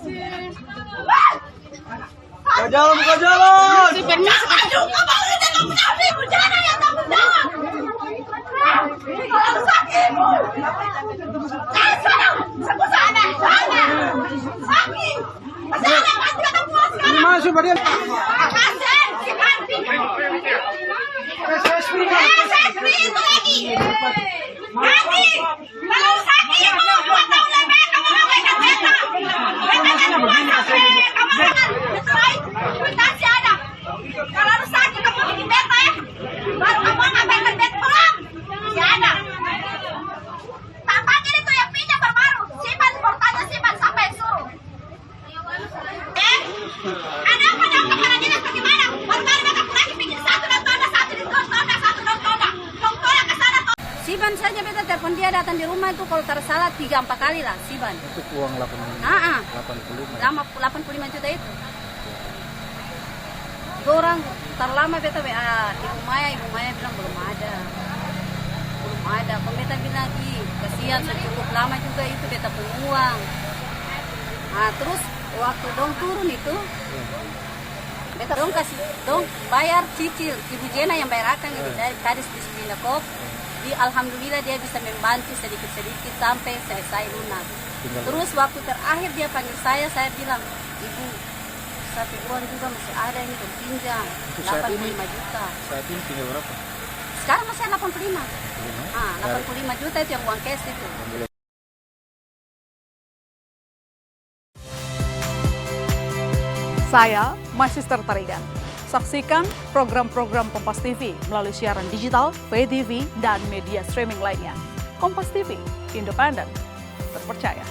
Buka jalan, buka jalan. Masuk bagian. Siban saja beta telepon dia datang di rumah itu kalau tersalah 3-4 kali lah Siban. Untuk uang 85 juta itu. Orang terlama beta WA Ibu Maya bilang belum ada. Kalau beta bilang kasihan cukup lama juga itu beta penguang. Nah terus waktu dong turun itu beta dong bayar cicil Ibu Jena yang bayar akan gitu dari Kadis Disiplin alhamdulillah dia bisa membantu sedikit-sedikit sampai selesai lunas. Terus waktu terakhir dia panggil saya bilang, Ibu, satu uang juga masih ada ini pinjam 85 juta. Saat ini tinggal berapa? Sekarang masih 85. 85 juta itu yang uang cash itu. Saya Magister Tarigan. Saksikan program-program Kompas TV melalui siaran digital, pay TV, dan media streaming lainnya. Kompas TV, independen, terpercaya.